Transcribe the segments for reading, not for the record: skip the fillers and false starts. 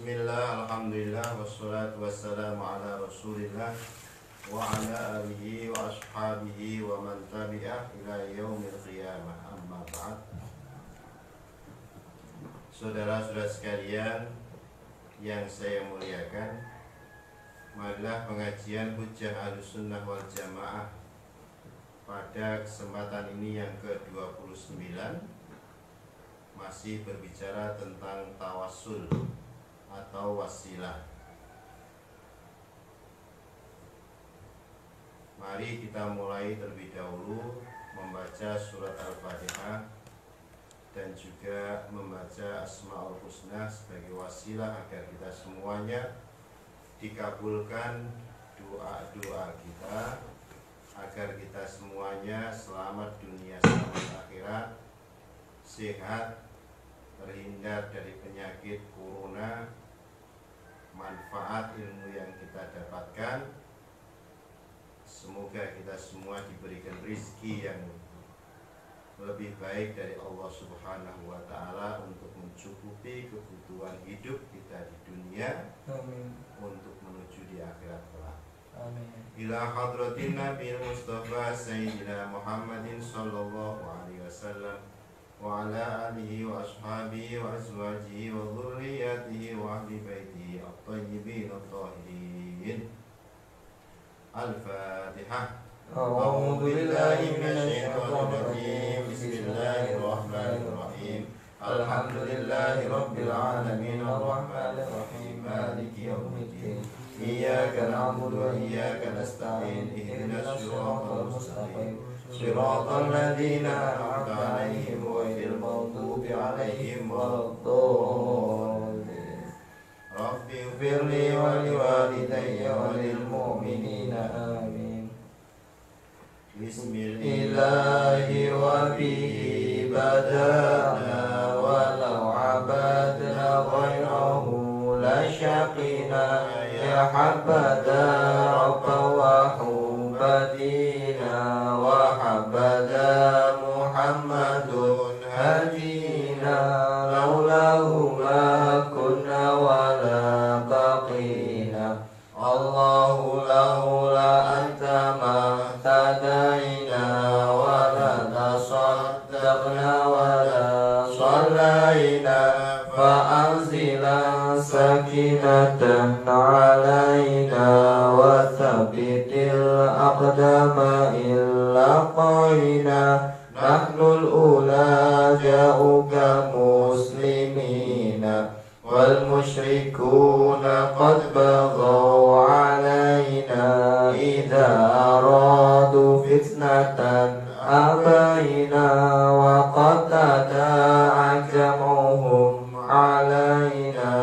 Bismillah, alhamdulillah, wassalatu wassalamu ala rasulillah wa ala alihi wa ashabihi wa man tabi'ah ila yaumil qiyamah, amma ba'd. Saudara-saudara sekalian yang saya muliakan, marilah pengajian Hujjah Ahlussunnah wal Jamaah pada kesempatan ini yang ke-29 masih berbicara tentang tawassul atau wasilah. Mari kita mulai terlebih dahulu membaca surat Al-Fatihah dan juga membaca Asmaul Husna sebagai wasilah agar kita semuanya dikabulkan doa-doa kita, agar kita semuanya selamat dunia selamat akhirat, sehat, terhindar dari penyakit corona, manfaat ilmu yang kita dapatkan. Semoga kita semua diberikan rizki yang lebih baik dari Allah Subhanahu wa Ta'ala untuk mencukupi kebutuhan hidup kita di dunia. Amin. Untuk menuju di akhirat kelak. Amin. Ila hadratin Nabi Mustafa Sayyidina Muhammadin sallallahu alaihi wasallam wa ala alihi wa ashabihi wa azwajihi wa dhurriyyatihi wa ahli baitihi at-tayyibin at-tahirin. Al-Fatihah. A'udzu billahi minasyaitonir rajim. Bismillahirrahmanirrahim. Alhamdulillahi rabbil alamin arrahmanir rahim maliki yaumiddin. Iyyaka na'budu wa iyyaka nasta'in. Ihdinas siratal mustaqim. Siratal ladzina an'amta 'alaihim ghairil maghdubi 'alaihim waladdallin. Rabbi ighfirli wa liwalidayya wa lil mu'minina amin. Bismillahi wa bihi bada'na walau 'abadna ghairahu la syaqina ya habada rabba wa hubadina wa habada Muhammadun hadina laulahu ma kunna wala baqina Allahu laula anta ma tadaina wala tasaddaqna wala sallaina fa'anzilan sakinatan alaina wa thabbitil aqdama illa qaina nahnul ula ja'uka muslimina wal musyrikuna qad baghaw alaina idza aradu fitnatan abaina wa qad tada'a jam'uhum alaina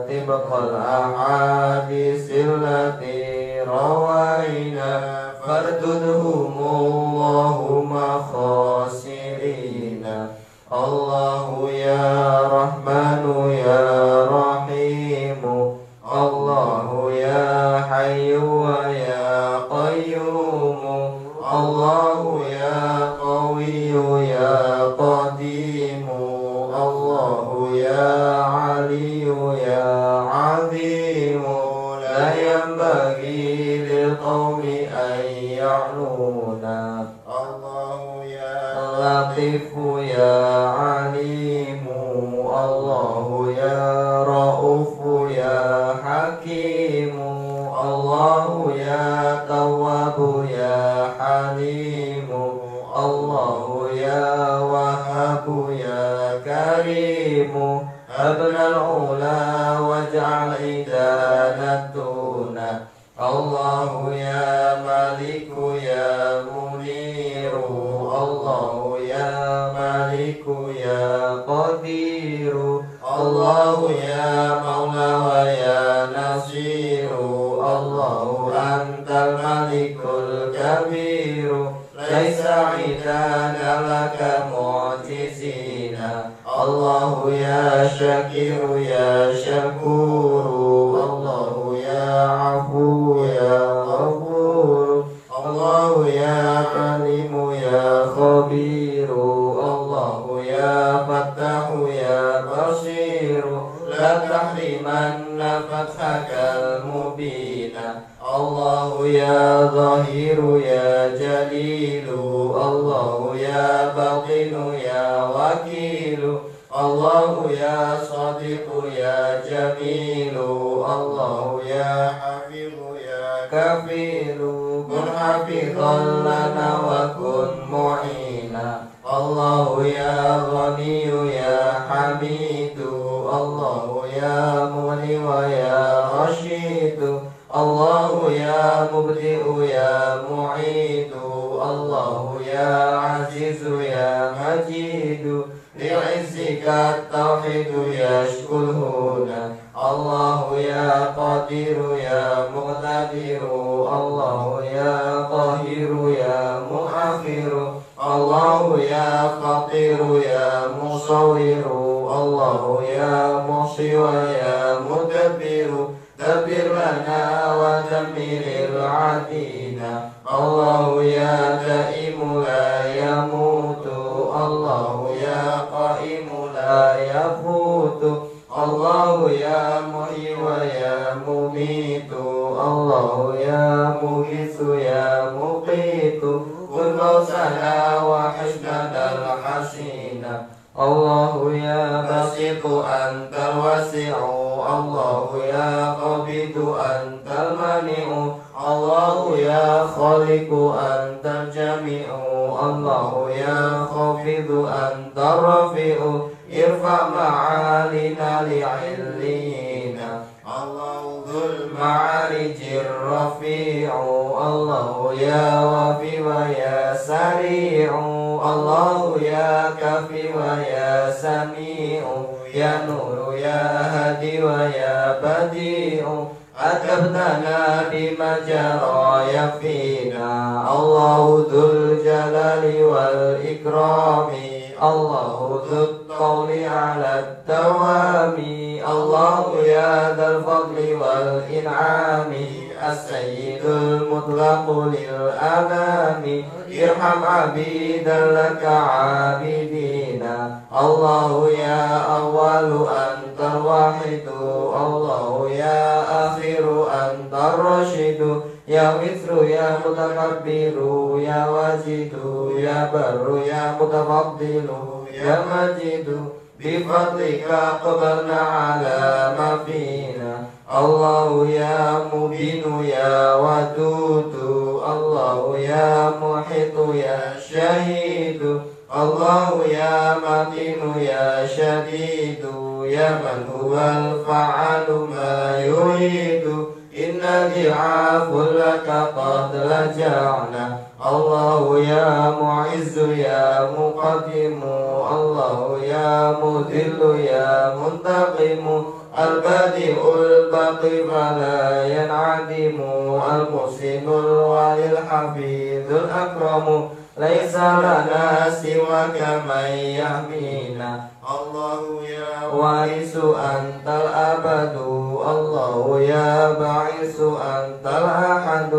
tibqal ahadisil lati rawaina fardudhum Allahumma khasirina. Allahu ya Rahmanu ya Rahimu, Allahu ya Hayyu wa ya Qayyumu, Allahu ya Qawiyyu ya Qadimu, Allahu ya Aliyyu ya Azimu. La yanbaghi lil qawmi an ya'luna. Allahu ya Latifu ya Alimu, Allahu ya Ra'ufu ya Hakimu, Allahu ya Tawwabu ya Halimu, Allahu ya Wahhabu ya Karimu. Abnal ula waj'al idanatuna. Allahu ya Maliku ya Muniru, Allahu ya Maliku ya Qadiru, Allahu ya Maula wa ya Nasiru, Allahu antal Malikul Kabiru. Laisa idana laka mu'jizina. Allahu ya Syakiru ya Syakuru, Allahu ya Afu ya Ghafur, Allahu ya Alimu ya Khabiru, Allahu ya Fattahu ya Basiru. La tahri لمن فتحك المبين الله يا ظهير يا جليل الله يا باطن يا وكيل الله يا صادق يا جميل الله يا حفيظ يا كفيل كن حفيظا لنا وكن معينا الله يا غني يا حميد الله يا مغني ويا رشيد الله يا مبدئ يا معيد الله يا عزيز يا مجيد لعزك التوحيد يشكو الهدى الله يا قادر يا مقتدر الله يا قاهر يا مؤخر الله يا خطير يا مصور الله يا محصي ويا مدبر دبر لنا ودمر العديد الله يا دائم لا يموت الله يا قائم لا يفوت الله يا محيي ويا مميت الله يا مغيث يا مقيت كن غوثنا وحسننا الحسين الله يا بسيط أنت الواسع الله يا قبيض أنت المانع الله يا خالق أنت الجميع الله يا خافض أنت الرفيع ارفع معالينا لعليين الله ذو المعارج الرفيع الله يا وفي ويا سريع الله يا كافي ويا سميع يا نور يا هادي ويا بديع أدبتنا بما جرى يكفينا الله ذو الجلال والإكرام الله ذو القول على الدوام الله يا ذا الفضل والإنعام السيد المطلق للأنام ارحم عبيدا لك عابدين الله يا أول أنت الواحد الله يا آخر أنت الرشيد يا مثل يا متكبر يا واجد يا بر يا متفضل يا مجيد بفضلك أقبلنا على ما فينا الله يا مبين يا ودود الله يا محيط يا شهيد الله يا متين يا شديد يا من هو الفعال ما يريد إن ضعاف لك قد لجعنا الله يا معز يا مقدم الله يا مذل يا منتقم البديع الباقي فلا ينعدم المحسن الوالي الحفيظ الأكرم ليس لنا سواك من يحمينا الله يا وارث أنت الأبد الله يا باعث أنت الأحد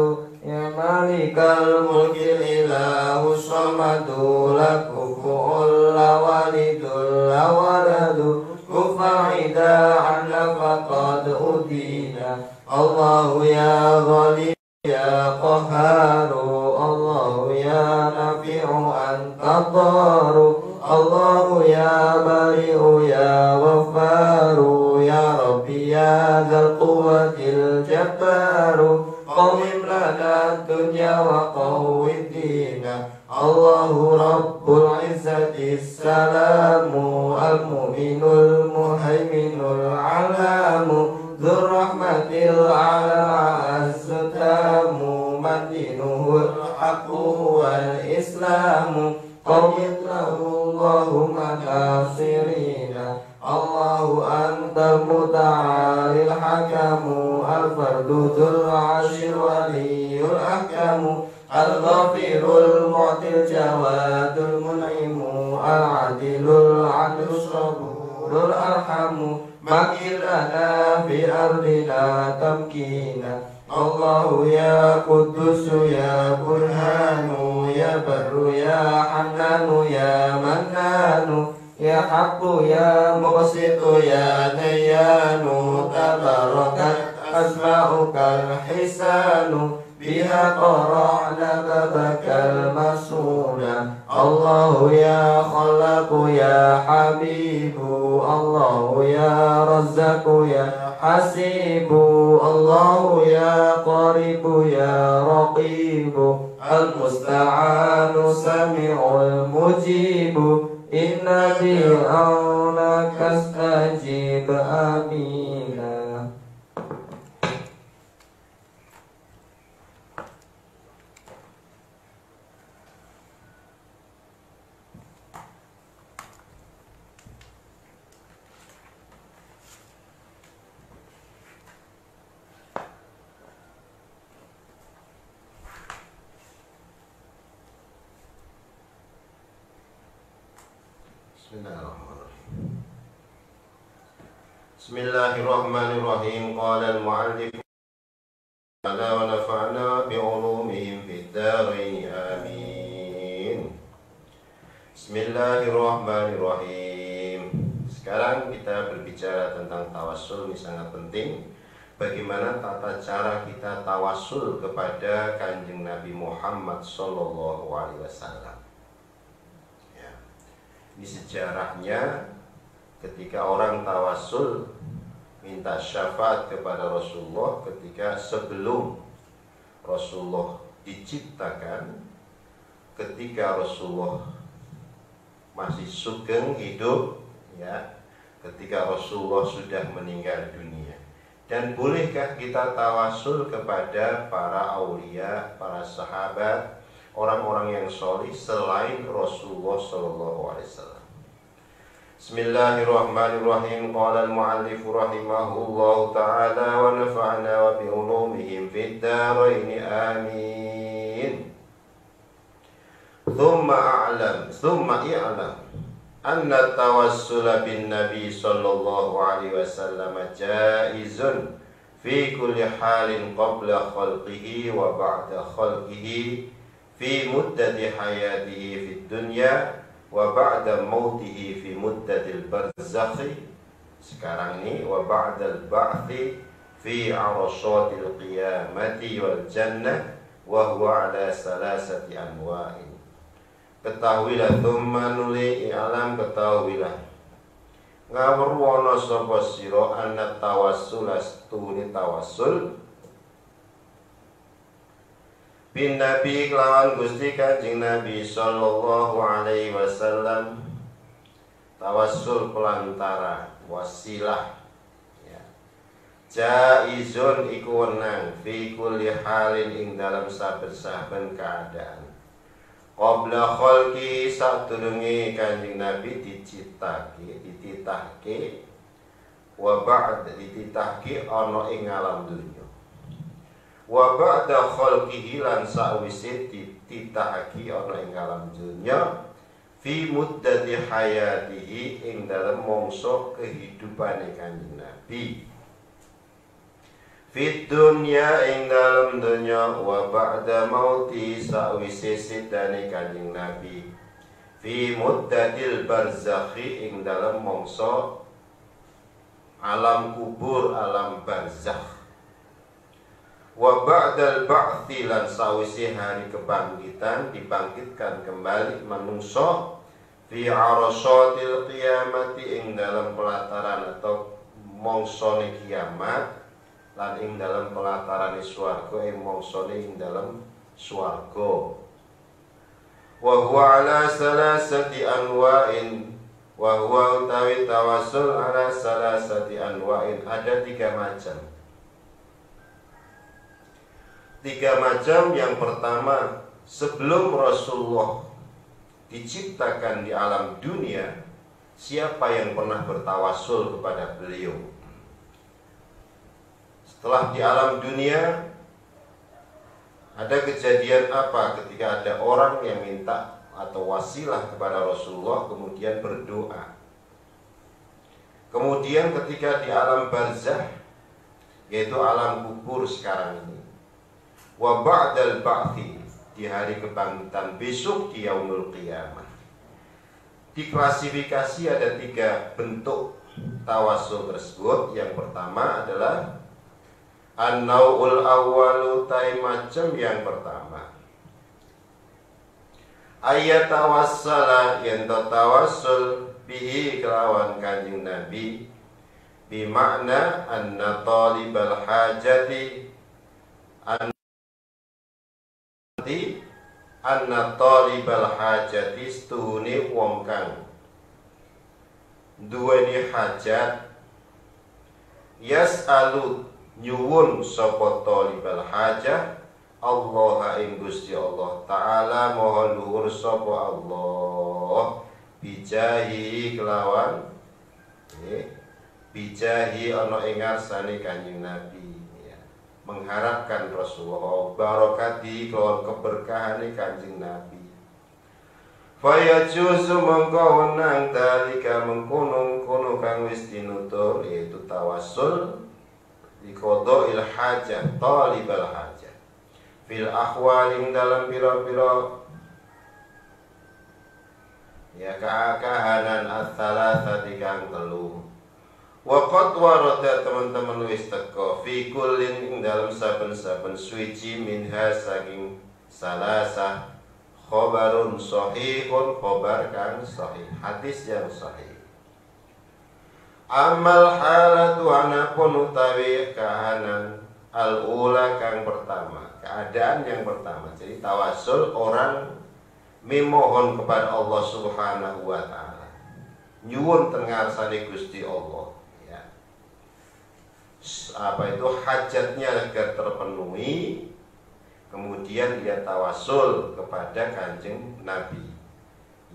يا مالك الملك الإله الصمد لك كفؤ لا والد لا ولد كفى عدا عنا فقد أدينا الله يا غالب يا قهار الله يا نافع أنت الضار الله يا بريء يا غفار يا ربي يا ذا القوة الجبار قوم لنا الدنيا وقوم الدين الله رب العزة السلام المؤمن المهيمن العلام ذو الرحمة الأعلى الستام من دينه الحق والإسلام قوم له الله ناصرين الله أنت المتعالي الحكم الفرد ذو العرش ولي الأحكم الغفير المعطي الجواد المنعم العدل العدل الصبور الأرحم مكن لنا في أرضنا تمكينا الله يا قدوس يا برهان يا بر يا حنان يا منان ya haqqu ya muqsitu ya dayyanu tabarakat asma'ukal hisanu biha qara'na babakal masuna Allahu ya khallaqu ya habibu Allahu ya razzaqu ya hasibu Allahu ya qaribu ya raqibu al-musta'anu sami'ul mujibu inna bi'aunaka astajib amina. Bismillahirrahmanirrahim. Qala al-mu'allif wa nafa'na bi'ulumihim fid dharain amin. Bismillahirrahmanirrahim. Sekarang kita berbicara tentang tawassul. Ini sangat penting. Bagaimana tata cara kita tawassul kepada Kanjeng Nabi Muhammad sallallahu alaihi wasallam. Ya. Ini sejarahnya ketika orang tawassul minta syafaat kepada Rasulullah ketika sebelum Rasulullah diciptakan, ketika Rasulullah masih sugeng hidup, ya, ketika Rasulullah sudah meninggal dunia. Dan bolehkah kita tawassul kepada para aulia, para sahabat, orang-orang yang solih selain Rasulullah sallallahu alaihi wasallam? Bismillahirrahmanirrahim. Qala al-mu'allif rahimahullahu ta'ala wa nafa'na wa bi'ulumihim fid dharain amin. Thumma i'lam anna tawassula bin nabi sallallahu alaihi wasallam jaizun fi kulli halin qabla khalqihi wa ba'da khalqihi fi muddati hayatihi fid dunya wa ba'da mautihi fi muddatil barzakhi. Sekarang ini wa ba'dal ba'thi fi arashatil qiyamati wal jannah wa huwa ala salasati anwa'in. Ketahuilah, thumma nuli i'lam, ketahuilah ngawruwana sapa sira anna tawassul astuni tawassul bin Nabi kelawan Gusti Kanjeng Nabi sallallahu alaihi wasallam. Tawassul pelantara, wasilah, ya. Jaizun iku wenang fi kulli halin ing dalam saben-saben keadaan. Qabla khalqi sadurunge Kanjeng Nabi dititahke wa ba'd dititahke ana ing alam dunya. Wa ba'da khalqihi lan sawise dititahake ana ing alam dunya fi muddati hayatihi ing dalem mangsa kehidupane Kanjeng Nabi. Fit dunya ing dalem dunya wa ba'da mauti sawise sedane Kanjeng Nabi fi muddatil barzakhi ing dalem mangsa alam kubur, alam barzakh. Wa ba'dal ba'thi lan sawise hari kebangkitan, dibangkitkan kembali manungsa fi arasatil qiyamati ing dalam pelataran atau mongsone kiamat, lan ing dalam pelatarane swarga ing mongsone ing dalam swarga. Wa huwa ala salasati anwa'in, wa huwa utawi tawassul ala salasati anwa'in, ada 3 macam. 3 macam. Yang pertama, sebelum Rasulullah diciptakan di alam dunia, siapa yang pernah bertawassul kepada beliau? Setelah di alam dunia, ada kejadian apa ketika ada orang yang minta atau wasilah kepada Rasulullah kemudian berdoa? Kemudian ketika di alam barzakh, yaitu alam kubur sekarang ini, wa ba'dal ba'thi, di hari kebangkitan besok di yaumul qiyamah, Diklasifikasi ada 3 bentuk tawassul tersebut. Yang pertama adalah an-nau'ul awwalu, macam yang pertama, ayat tawassala yang tawassul bihi kelawan kanjeng Nabi, bimakna anna talibal hajati anna talibal hajati stuhuni wong kang duweni hajat, yas'alu nyuwun sapa talibal hajah Allah ing Gusti Allah taala moho luhur sapa Allah bijahi kelawan bijahi ana ing ngarsane kanjeng Nabi, mengharapkan Rasulullah barokati kelawan keberkahane kanjeng Nabi. Faya juzu mengko nang dalika mengkono kang wis tinutur, yaitu tawassul diqada'il hajah talibal hajah fil ahwaling dalam pira-pira kahanan ats-tsalatsati kang telu. Waqat warada teman-teman wis teka fi kullin ing dalam saben-saben suci minha saking salasah khobarun sahihun, khobar kang sahih, hadis yang sahih. Amal halatu anapun utawi kahanan al-ula kang pertama, keadaan yang pertama. Jadi tawassul orang memohon kepada Allah Subhanahu wa taala, nyuwun teng ngarsane Gusti Allah, ya. Apa itu hajatnya agar terpenuhi. Kemudian dia tawassul kepada kanjeng Nabi,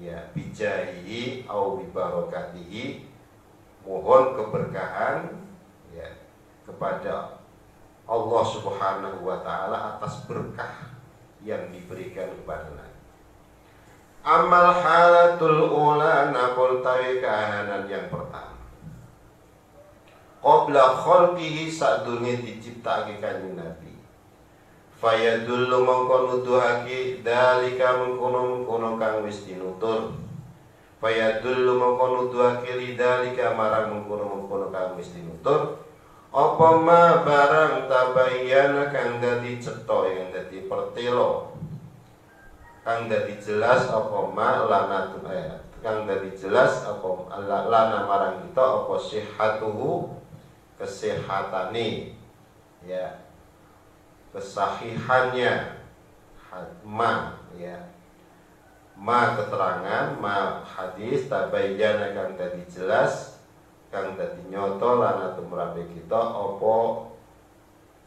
ya, bijahihi au bibarokatihi, mohon keberkahan, ya, kepada Allah Subhanahu wa taala atas berkah yang diberikan kepada Nabi. Amal halatul ula napol tawi kahanan yang pertama, qabla khalqihi sadurunge diciptake kanjeng Nabi, fayadullu mongko nuduhake dalika mengkono kang wis tinutur, fayadullu mongko nuduhake lidalika marang mengkono kang wis tinutur, apa ma barang tabayyana kang dadi cetha yang dadi pertelo, kang dadi jelas apa ma lanatun ayat, kang dadi jelas apa lana marang kita apa sihhatuhu kesehatane, ya, kesahihannya, ma, ya, ma keterangan, ma hadis tabayyana kang dadi jelas, kang dadi nyoto lana tumrape kita apa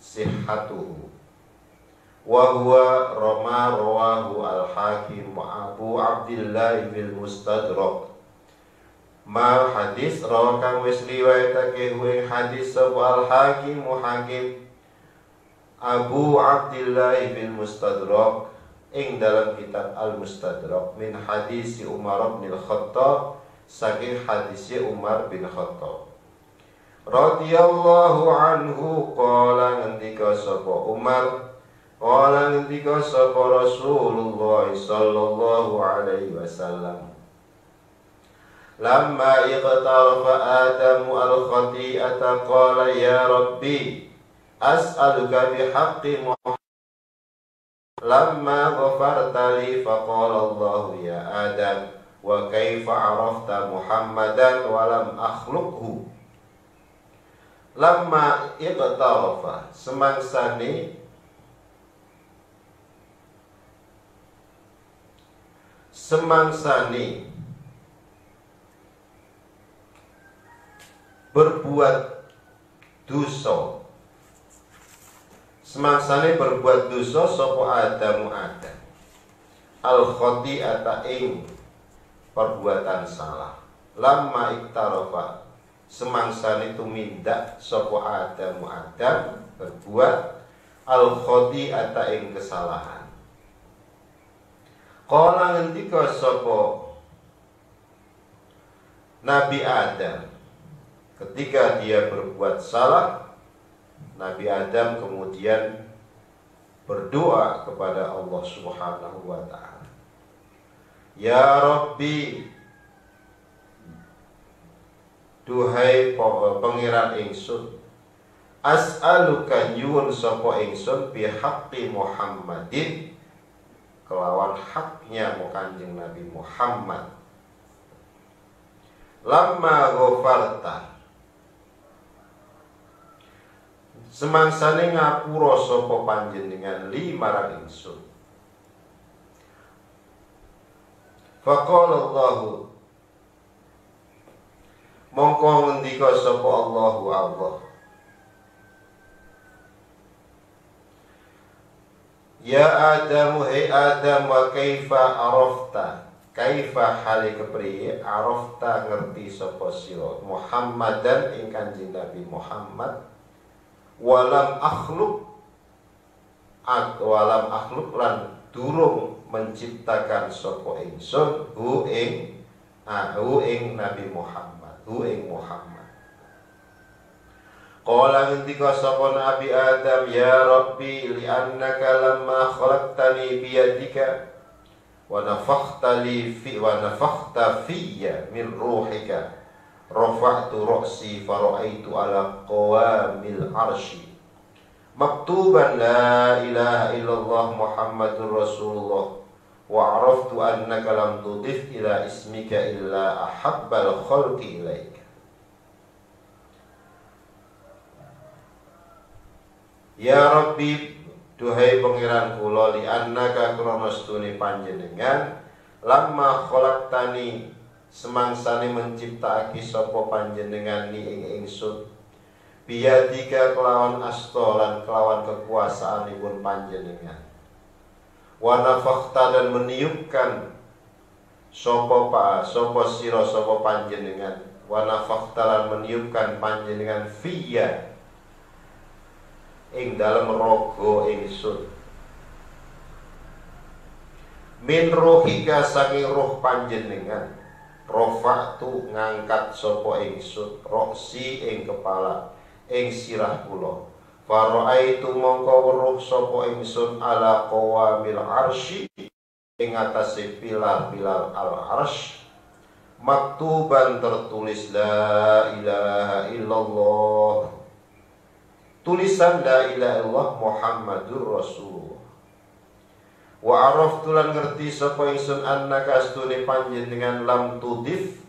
sihhatuhu. Wa huwa rama rawahu al-Hakim wa Abu Abdillah bil Mustadrak. Ma hadis rawa kang wis riwayatake ing hadis sapa al-Hakim Hakim Abu Abdillah bin Mustadrak ing dalam kitab Al-Mustadrak min hadis Umar bin Khattab, saking hadis Umar bin Khattab radhiyallahu anhu, qala ngendika sapa Umar, qala ngendika sapa Rasulullah sallallahu alaihi wasallam, lamma iqtarafa Adamu al-khati'ata qala ya Rabbi as'aluka bihaqqi Muhammad lamma ghafarta li faqala Allah ya Adam wa kaifa arafta Muhammadan wa lam akhluqhu. Lamma iqtarafa semangsani berbuat dosa, semangsane berbuat dosa sapa Adam al-khati'ata ing perbuatan salah. Lamma iktarafa semangsane tumindak sapa Adam berbuat al-khati'ata ing kesalahan. Qala ngendika sapa Nabi Adam ketika dia berbuat salah, Nabi Adam kemudian berdoa kepada Allah Subhanahu wa ta'ala, ya Rabbi duhai pangeran ingsun, as'aluka nyuwun sapa ingsun bi haqqi Muhammadin kelawan haknya Kanjeng Nabi Muhammad. Lamma ghafarta semangsane ngapura sapa panjenengan li marang ingsun. Faqala Allahu mongko ngendika sapa Allahu Allah, ya Adam, hei Adam, wa kaifa arafta, kaifa hale kepriye arafta ngerti sapa sira Muhammadan ing Kanjeng Nabi Muhammad, walam akhluk lan durung menciptakan sapa ingsun hu ing Nabi Muhammad, hu ing Muhammad. Qala ngendika sapa Nabi Adam, ya Rabbi li'annaka lamma khalaqtani biyadika wa nafakhta fiyya min ruhika rafa'tu ra'si fara'aitu ala qawamil arsy maktuban la ilaha illallah Muhammadur Rasulullah wa araftu annaka lam tudif ila ismika illa ahabbal khalqi ilaika. Ya Rabbi, duhai pangeran kula, li annaka krana stune panjenengan lamma khalaqtani semangsane menciptakake sapa panjenengan ni ing ingsun biyadika kelawan asta lan kelawan kekuasaanipun panjenengan, wa nafakhta dan meniupkan sapa sira sapa panjenengan, wa nafakhta lan meniupkan panjenengan fiyya ing dalem raga ingsun, min ruhika saking roh panjenengan, rofa'tu ngangkat sapa ingsun roksi ing kepala ing sirah kula, fara'aitu mongko weruh sapa ingsun ala qawamil arsy ing atase pilar-pilar al-arsy maktuban tertulis la ilaha illallah, tulisan la ilaha illallah Muhammadur Rasulullah. Wa araftu lan ngerti sapa ingsun annaka astune panjenengan lam tudif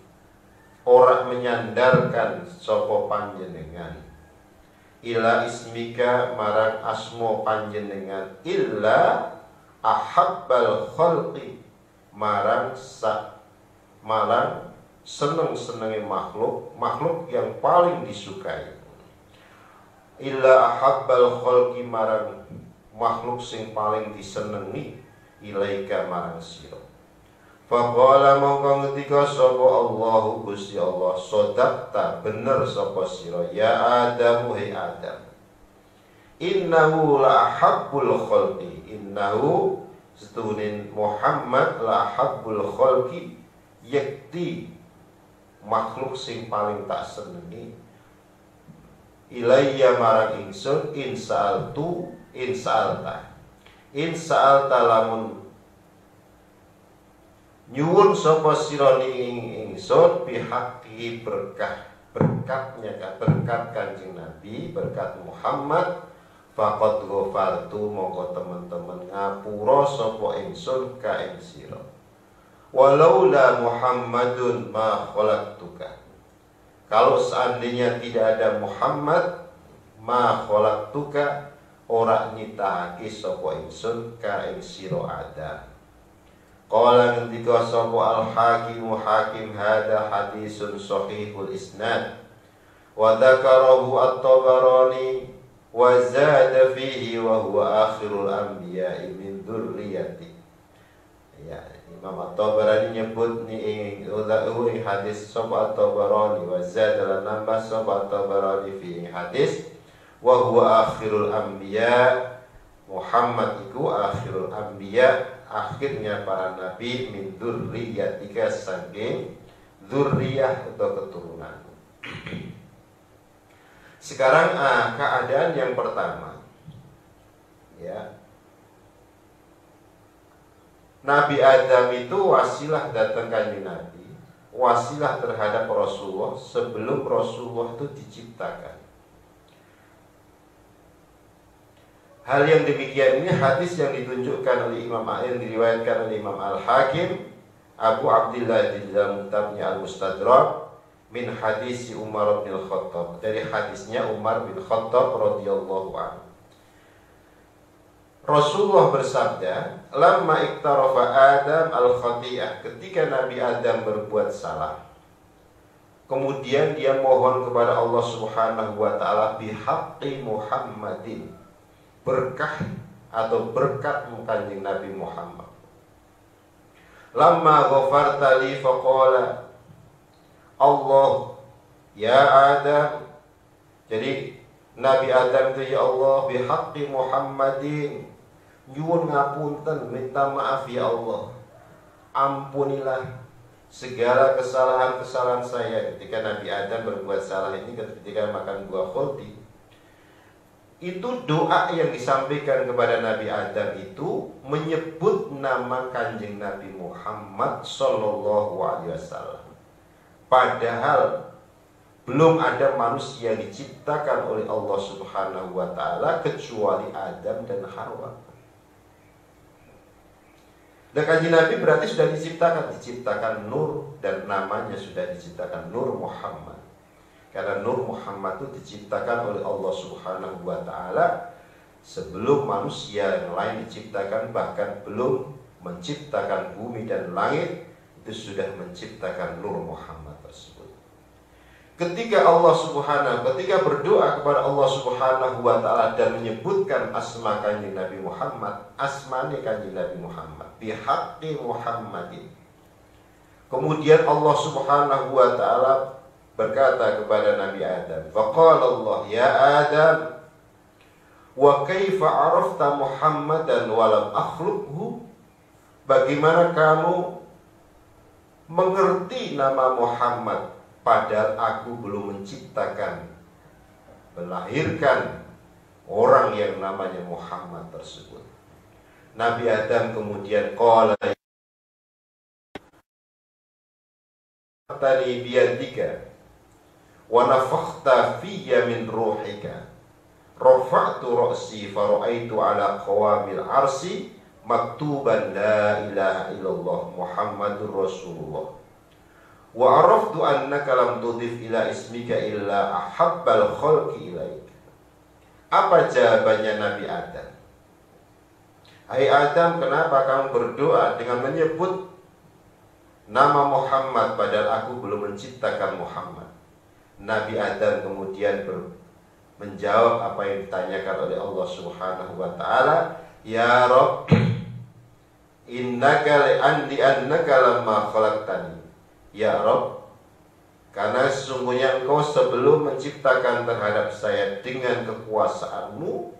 ora menyandarkan sapa panjenengan ila ismika marang asmo panjenengan illa ahabbal khalqi marang seneng-senenge makhluk yang paling disukai, illa ahabbal khalqi marang makhluk sing paling disenengi ilaika marang sira. Faqala mongko ngendika sapa Allahu Gusti Allah, sodaqta bener sapa sira ya Adam, hei Adam, innahu la ahabbul khalqi, innahu setunin Muhammad la ahabbul khalqi yakti makhluk sing paling tak senengi ilayya marang ingsun insa'alta lamun nyuwun sapa sira ing ingsun bihaqi berkatnya berkat Kanjeng Nabi, berkat Muhammad, faqad ghafartu mongko teman-teman ngapura sapa ingsun ka ing sira. Walaula Muhammadun ma khalaqtuka, kalau seandainya tidak ada Muhammad, ma khalaqtuka ora nyitahake sapa ingsun ka ing sira Adam. Qala ngendika sapa al-Hakim hada hadisun sahihul isnad wa dzakarahu at-Tabarani wa zada fihi wa huwa akhirul anbiya'i min dzurriyyati. Ya, Imam at-Tabarani nyebut ni ing hadis sapa at-Tabarani wa zada lan nambah sapa at-Tabarani fi hadis wa huwa akhirul anbiya, Muhammad iku akhirul anbiya, akhirnya para nabi, min dzurriyyatika saking dzurriyah atau keturunan. Sekarang keadaan yang pertama, ya, Nabi Adam itu wasilah datang kanjeng Nabi, wasilah terhadap Rasulullah sebelum Rasulullah itu diciptakan. Hal yang demikian ini hadis yang ditunjukkan oleh Imam yang diriwayatkan oleh Imam Al-Hakim Abu Abdillah di dalam kitabnya Al-Mustadrak min hadis Umar bin Khattab, dari hadisnya Umar bin Khattab radhiyallahu anhu. Rasulullah bersabda, "Lamma iktarafa Adam al-khati'ah," ketika Nabi Adam berbuat salah, kemudian dia mohon kepada Allah Subhanahu wa taala bihaqqi Muhammadin, berkah atau berkat Kanjeng Nabi Muhammad. Lamma ghafarta li faqala Allah ya Adam. Jadi Nabi Adam itu, ya Allah bihaqqi Muhammadin, nyuwun ngapunten, minta maaf ya Allah, ampunilah segala kesalahan-kesalahan saya. Ketika Nabi Adam berbuat salah ini ketika makan buah khuldi, itu doa yang disampaikan kepada Nabi Adam itu menyebut nama Kanjeng Nabi Muhammad Sallallahu Alaihi Wasallam. Padahal belum ada manusia yang diciptakan oleh Allah Subhanahu wa taala kecuali Adam dan Hawa. Dan Kanjeng Nabi berarti sudah diciptakan nur, dan namanya sudah diciptakan Nur Muhammad. Karena Nur Muhammad itu diciptakan oleh Allah Subhanahu wa taala sebelum manusia yang lain diciptakan, bahkan belum menciptakan bumi dan langit, itu sudah menciptakan Nur Muhammad tersebut. Ketika berdoa kepada Allah Subhanahu wa taala dan menyebutkan asma Kanjeng Nabi Muhammad, asmane Kanjeng Nabi Muhammad, bihaqqi Muhammadin. Kemudian Allah Subhanahu wa taala berkata kepada Nabi Adam, faqala Allah ya Adam, wa kaifa arafta Muhammadan wa lam akhluqhu? Bagaimana kamu mengerti nama Muhammad padahal aku belum menciptakan, melahirkan orang yang namanya Muhammad tersebut? Nabi Adam kemudian qala tani biyadika wa nafakhta fiyya min ruhika rafa'tu ra'si fara'aitu ala qawamil arsi maktuban la ilaha illallah Muhammadur Rasulullah wa araftu annaka lam tudif ila ismika illa ahabbal khalqi ilaik. Apa jawabannya Nabi Adam? Hai Adam, kenapa kamu berdoa dengan menyebut nama Muhammad padahal aku belum menciptakan Muhammad? Nabi Adam kemudian menjawab apa yang ditanyakan oleh Allah Subhanahu wa taala, ya Rabb, innaka li'annaka lamma khalaqtani. Ya Rabb, karena sesungguhnya Engkau sebelum menciptakan terhadap saya dengan kekuasaanmu,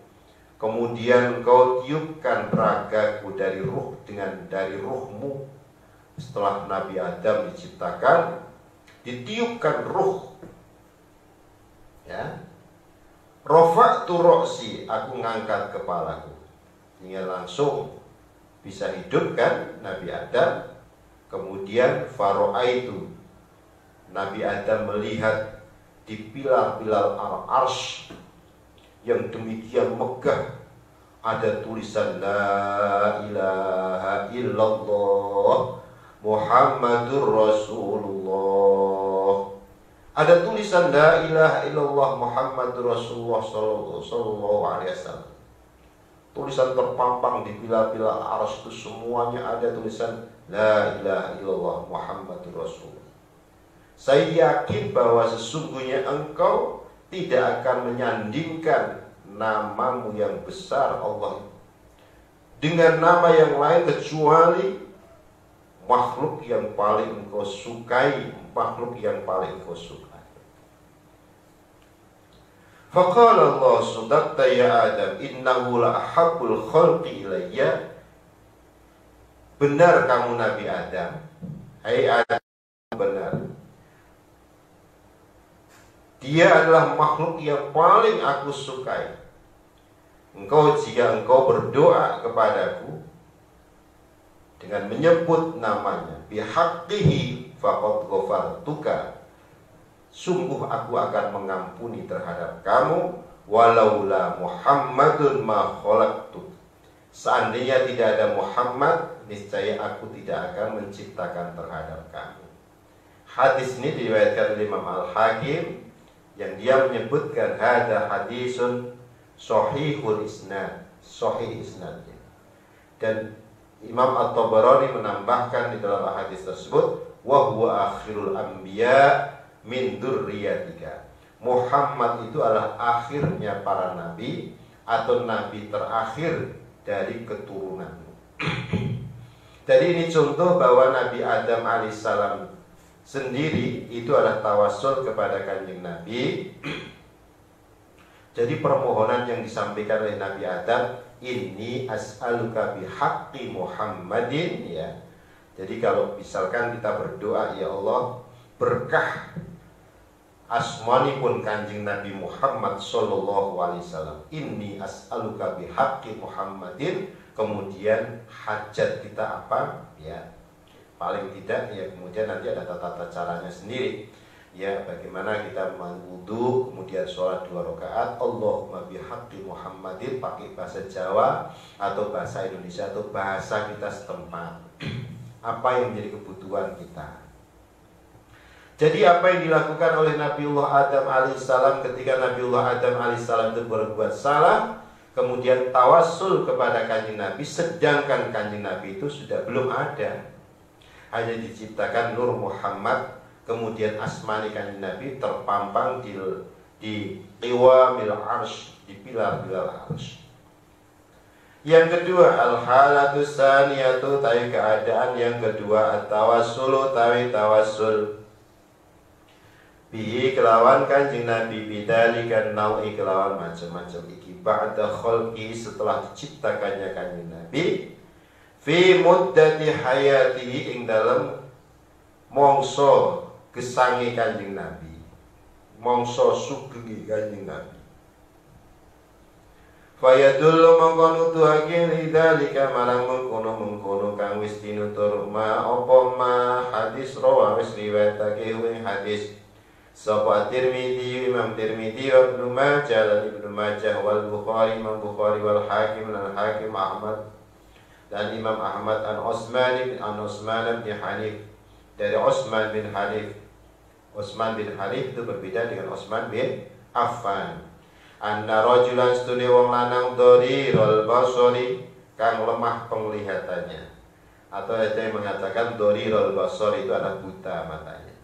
kemudian Engkau tiupkan ragaku dari ruhmu. Setelah Nabi Adam diciptakan, ditiupkan ruh. Ya, rafa'tu ra'si, aku ngangkat kepalaku, sehingga langsung bisa hidup kan Nabi Adam. Kemudian faro'aitu, Nabi Adam melihat di pilar-pilar al-arsh yang demikian megah ada tulisan la ilaha illallah Muhammadur Rasulullah. Ada tulisan la ilaha illallah Muhammadur Rasulullah sallallahu alaihi wasallam. Tulisan terpampang di pilar-pilar arsy itu semuanya ada tulisan la ilaha illallah Muhammadur Rasulullah. Saya yakin bahwa sesungguhnya engkau tidak akan menyandingkan namamu yang besar Allah dengan nama yang lain kecuali makhluk yang paling engkau sukai, makhluk yang paling engkau sukai. Faqala Allah sadaqta ya Adam innahu la ahabbul khalqi ilayya. Benar kamu Nabi Adam, hai Adam, benar. Dia adalah makhluk yang paling aku sukai. Jika engkau berdoa kepadaku, dengan menyebut namanya, bihaqqihi faqad ghafartuka, sungguh aku akan mengampuni terhadap kamu, walaula Muhammadun ma khalaqtu, seandainya tidak ada Muhammad, niscaya aku tidak akan menciptakan terhadap kamu. Hadis ini diriwayatkan oleh Imam Al-Hakim, yang dia menyebutkan hada hadisun sahihul isnad, sahih isnadnya. Dan Imam At-Tabarani menambahkan di dalam hadis tersebut, wa huwa akhirul anbiya min dzurriyyatika, Muhammad itu adalah akhirnya para nabi atau nabi terakhir dari keturunanmu. Jadi ini contoh bahwa Nabi Adam alaihissalam sendiri itu adalah tawassul kepada kanjeng Nabi. Jadi permohonan yang disampaikan oleh Nabi Adam, ini as'aluka bihaqqi Muhammadin, ya. Jadi kalau misalkan kita berdoa, ya Allah, berkah asmanipun kanjeng Nabi Muhammad sallallahu alaihi wasallam, inni as'aluka bihaqqi Muhammadin, kemudian hajat kita apa, ya paling tidak ya kemudian nanti ada tata caranya sendiri, ya bagaimana kita wudu, kemudian sholat 2 rakaat, Allahumma bihaqqi Muhammadin, pakai bahasa Jawa atau bahasa Indonesia atau bahasa kita setempat, apa yang menjadi kebutuhan kita. Jadi apa yang dilakukan oleh Nabiullah Adam alaihissalam ketika Nabiullah Adam alaihissalam itu berbuat salah, kemudian tawassul kepada kanjeng Nabi, sedangkan kanjeng Nabi itu sudah belum ada, hanya diciptakan Nur Muhammad, kemudian asmani kanjeng Nabi terpampang di qiwamil arsy, di pilar-pilar arsy. Yang kedua, al-halatu tsaniyatu, tawi keadaan yang kedua, at-tawassulu, tawi tawassul bihi kelawan kanjeng Nabi, bidzalika naui kelawan macam-macam iki, ba'da khalqi, setelah diciptakannya kanjeng Nabi, fi muddati hayatihi, ing dalam mongso gesangi kanjeng Nabi, mongso sugeng kanjeng Nabi. Fayadullu mengkono tuhakin lidzalika marang mengkono kang wis tinutur ma apa ma hadis rawa wis riwayatake ing hadis sapa Tirmidzi, Imam Tirmidzi wa Ibnu Majah lan Ibnu Majah wal Bukhari, Imam Bukhari wal Hakim lan Hakim Ahmad dan Imam Ahmad an Utsman bin Hanif, dari Utsman bin Hanif. Utsman bin Hanif itu berbeda dengan Utsman bin Affan. Anna rajulan stune wong lanang dharirul basari, kang lemah penglihatannya, atau ada yang mengatakan dharirul basari itu adalah buta matanya.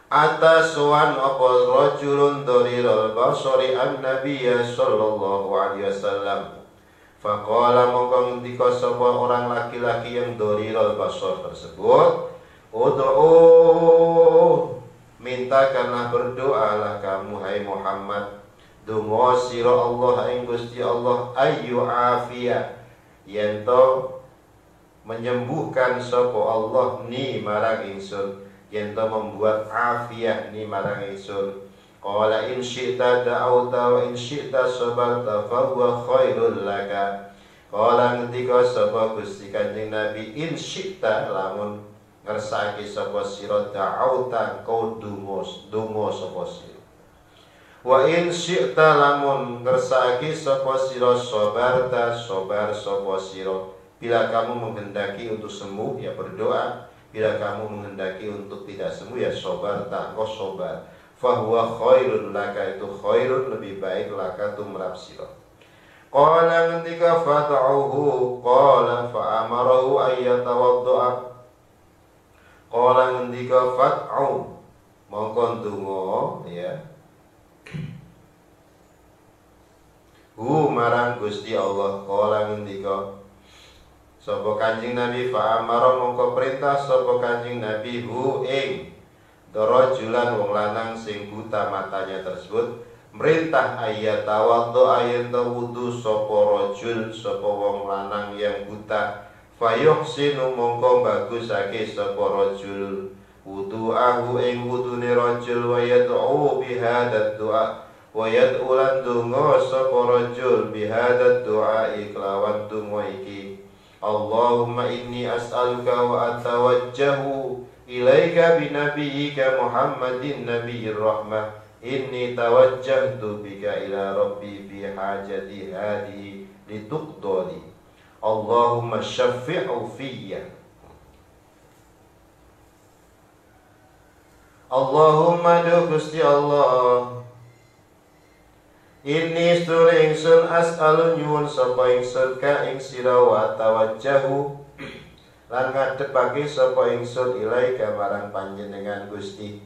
Atasuan apa rajulun dharirul basari an-nabiyya sallallahu alaihi wasallam, faqala mongko ngendika sapa orang laki-laki yang dharirul basar tersebut, ud'u, mintakanlah, berdoalah kamu hai Muhammad, donga sira Allah ing Gusti Allah, ayu afia, yen to menyembuhkan sapa Allah ni marang ingsun, yen to membuat afiah ni marang ingsun. Qala in syi'ta da'auta wa in syi'ta sabarta fa huwa khairul laka. Qala ngendika sapa Gusti Kanjeng Nabi, in syi'ta, lamun ngersake sapa sira da'auta, kau donga sapa sira. Wa in syi'ta, lamun ngersake sapa sira sabarta, sabar sapa sira. Bila kamu menghendaki untuk sembuh, ya berdoa. Bila kamu menghendaki untuk tidak sembuh, ya sabarta, kau sabar. Fahuwa khairun laka, itu khairun, lebih baik, laka tumrap sira. Qala ngendika fata'uhu, qala fa'amarahu ayyatawaddu'a. Qala ngendika fat'u, mongko ndonga, ya, hu marang Gusti Allah. Qala ngendika sapa Kanjeng Nabi, fa'amara mongko perintah sapa Kanjeng Nabi hu ing darajulan wong lanang sing buta matanya tersebut, merintah ayat tawadhu, ayat wudu sapa rajul, sapa wong lanang yang buta, fayuhsinu mongko bagusake sapa rajul wudu'ahu ing wudune rajul, wa yad'u bihadat du'a, wa yad'u lan donga sapa rajul bihadat du'a, iklawan donga iki, Allahumma inni as'aluka wa atawajjahu ilaika binabiyyika Muhammadin nabiyyir rahmah. Inni tawajjahtu bika ila rabbi fi hajati hadihi lituqdali. Allahumma syaffi'u fiyya. Allahumma du Gusti Allah, inni sedulur ingsun as'alu nyuwun sapa ingsun ka ing sira wa tawajjahu lan ngadhepake sapa ingsun ilaika marang panjenengan Gusti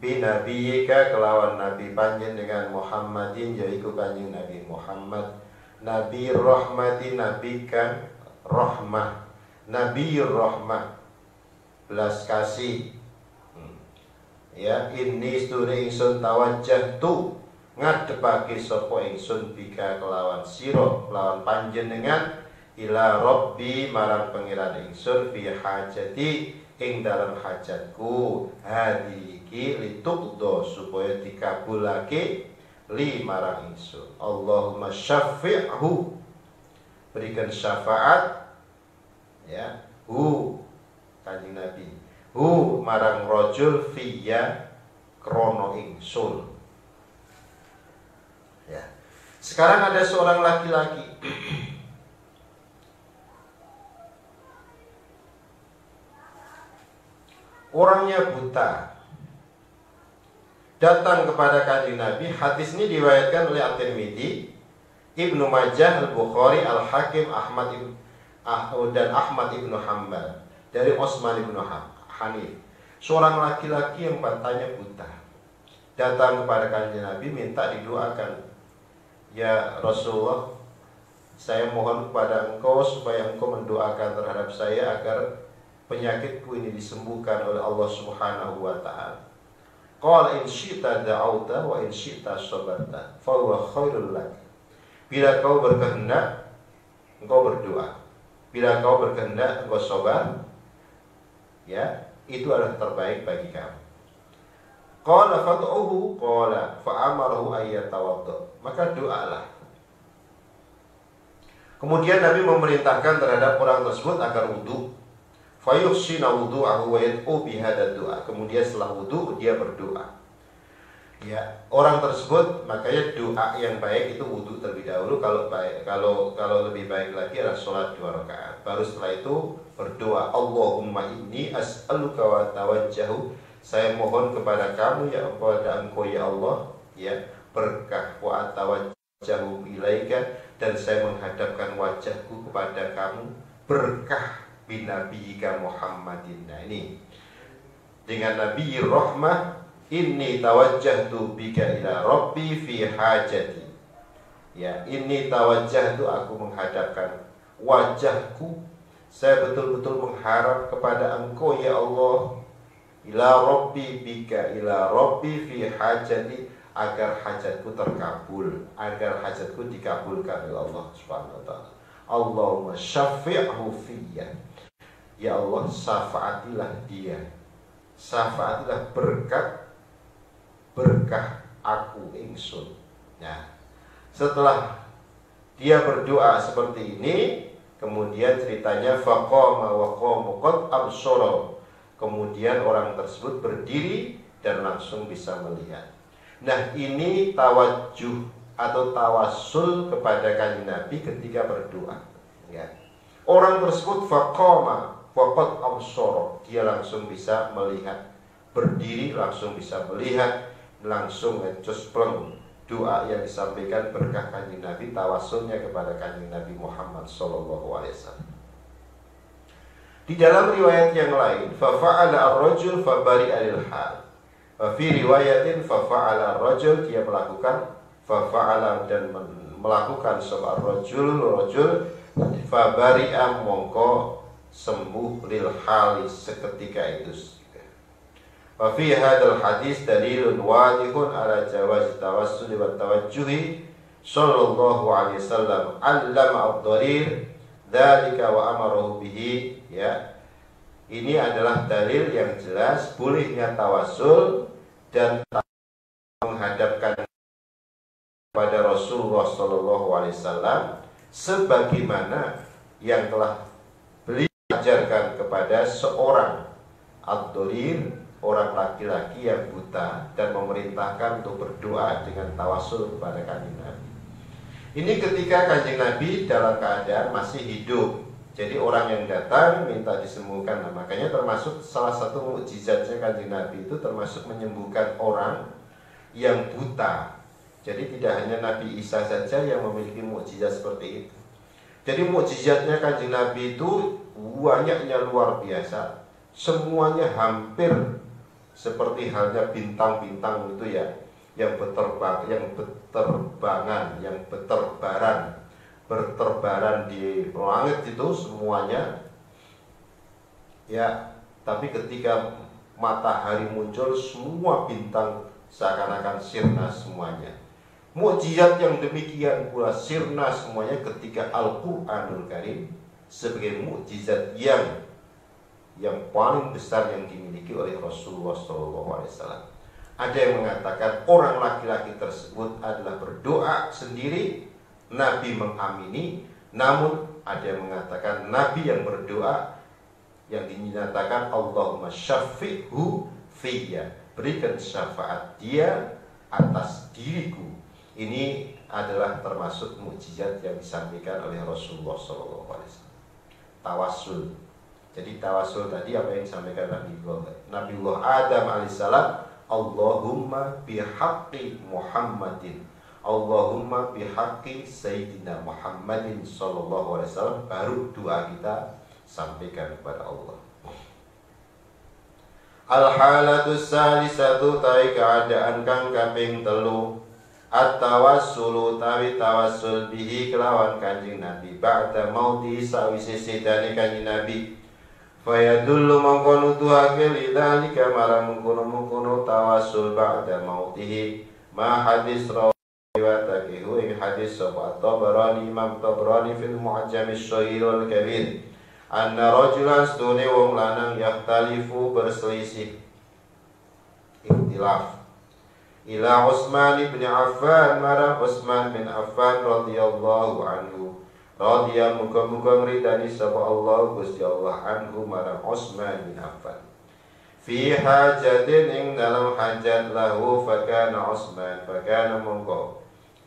binabiyika kelawan nabi panjenengan Muhammadin yaiku kanjeng Nabi Muhammad, nabi rahmati nabi kang rahmah, nabi rahmah belas kasih. Ya, ini sedulur ingsun tawajjah tu ngadepake sapa ingsun bika kelawan sira kelawan panjenengan ila rabbi marang pangeran ingsun fi hajati ing dalam hajatku hadi iki lituqdo supaya dikabulake li marang ingsun. Allahumma syaffi'hu, berikan syafaat ya hu kanjeng Nabi hu marang rajul fiyya krono ingsun. Ya. Sekarang ada seorang laki-laki orangnya buta, datang kepada kanjeng Nabi. Hadis ini diriwayatkan oleh At-Tirmidzi, Ibnu Majah, Al-Bukhari, Al-Hakim, dan Ahmad ibnu Hanbal dari Utsman ibnu Hanif. Seorang laki-laki yang matanya buta datang kepada kanjeng Nabi minta didoakan. Ya Rasulullah, saya mohon kepada engkau supaya engkau mendoakan terhadap saya agar penyakitku ini disembuhkan oleh Allah Subhanahu wa taala. Qala in syi'ta da'auta wa in syi'ta sabarta fa huwa khairul lak. Bila kau berkehendak engkau berdoa, bila kau berkehendak engkau sabar, ya, itu adalah terbaik bagi kamu. Qala fad'uhu qala fa'amarahu ayyatawadda. Maka doalah. Kemudian Nabi memerintahkan terhadap orang tersebut agar wudu. Fayuhsina wudu'ahu wa yad'u bihadad du'a. Kemudian setelah wudu dia berdoa. Ya, orang tersebut makanya doa yang baik itu wudu terlebih dahulu. Kalau lebih baik lagi adalah sholat 2 rakaat. Baru setelah itu berdoa, Allahumma inni as'aluka wa tawajjahu. Saya mohon kepada kamu ya engkau ya Allah, ya berkah wa tawajjahu ilaika, dan saya menghadapkan wajahku kepada kamu berkah binabiyika Muhammadin. Nah ini dengan Nabi rahmah, inni tawajjahtu bika ila rabbi fi hajati. Ya, inni tawajjahtu, aku menghadapkan wajahku, saya betul-betul mengharap kepada engkau ya Allah, ila rabbi bika ila rabbi fi hajati, agar hajatku terkabul, agar hajatku dikabulkan oleh Allah Subhanahu wa taala. Allahumma syaffi'hu fiyya. Ya Allah, syafaatilah dia, syafaatilah berkah aku ingsun. Nah, setelah dia berdoa seperti ini, kemudian ceritanya faqama wa qama qad absara. Kemudian orang tersebut berdiri dan langsung bisa melihat. Nah, ini tawajuh atau tawassul kepada kanjeng Nabi ketika berdoa. Ya. Orang tersebut faqama wa qad absara, dia langsung bisa melihat, berdiri langsung bisa melihat, langsung ngecus pleng doa yang disampaikan berkah kanjeng Nabi, tawassulnya kepada kanjeng Nabi Muhammad sallallahu alaihi wasallam. Di dalam riwayat yang lain, fa fa'ala ar-rajul fa bari'a lil hal. Fa fi riwayatin fa fa'ala ar-rajul, dia melakukan, fa fa'ala dan melakukan sapa ar-rajul fa bari'a mongko sembuh lil hali seketika itu. Wa fi hadzal hadis dalilun wadihun ala jawaz tawassul wa tawajjuhi sallallahu alaihi wasallam allama ad-darir dzalika wa amarahu bihi. Ya, ini adalah dalil yang jelas bolehnya tawassul dan menghadapkan kepada Rasulullah sallallahu alaihi wasallam sebagaimana yang telah mengajarkan kepada seorang ad-dolir, orang laki-laki yang buta, dan memerintahkan untuk berdoa dengan tawassul kepada Kanjeng Nabi. Ini ketika Kanjeng Nabi dalam keadaan masih hidup. Jadi orang yang datang minta disembuhkan. Nah, makanya termasuk salah satu mukjizatnya Kanjeng Nabi itu termasuk menyembuhkan orang yang buta. Jadi tidak hanya Nabi Isa saja yang memiliki mukjizat seperti itu. Jadi mukjizatnya Kanjeng Nabi itu banyaknya luar biasa. Semuanya hampir seperti halnya bintang-bintang itu ya, yang berterbaran di langit itu semuanya ya. Tapi ketika matahari muncul, semua bintang seakan-akan sirna semuanya. Mukjizat yang demikian pula sirna semuanya ketika Al-Qur'anul Karim sebagai mukjizat yang paling besar yang dimiliki oleh Rasulullah SAW. Ada yang mengatakan orang laki-laki tersebut adalah berdoa sendiri, Nabi mengamini. Namun ada yang mengatakan Nabi yang berdoa, yang dinyatakan Allahumma syafi'hu fiyya, berikan syafaat dia atas diriku. Ini adalah termasuk mukjizat yang disampaikan oleh Rasulullah SAW. Tawassul. Jadi tawassul tadi apa yang disampaikan Nabiullah Adam alaihissalam, Allahumma bihaqqi Muhammadin, Allahumma bihaqqi Sayyidina Muhammadin sallallahu alaihi wasallam, baru doa kita sampaikan kepada Allah. Al-halatus salisatu tawi keadaan kang kaping 3, at-tawassulu tawi tawassul bihi kelawan Kanjeng Nabi ba'da mauti sawise sedane Kanjeng Nabi. Fayadullu mangkono tuake lidzalika marang mengkono-mengkono tawassul ba'da mautihi ma hadis riwayatakehu ing hadis sapa Tabarani, Imam Tabarani fil Mu'jam asy-Shaghir wal Kabir, anna rajulan stune wong lanang yahtalifu berselisih ikhtilaf ila Utsman bin Affan marang Utsman bin Affan radhiyallahu anhu. Radhiya muga-muga ngridani sapa Allah Gusti Allah anhu marang Utsman bin Affan. Fi hajatin ing dalam hajat lahu fakana Utsman fakana mongko.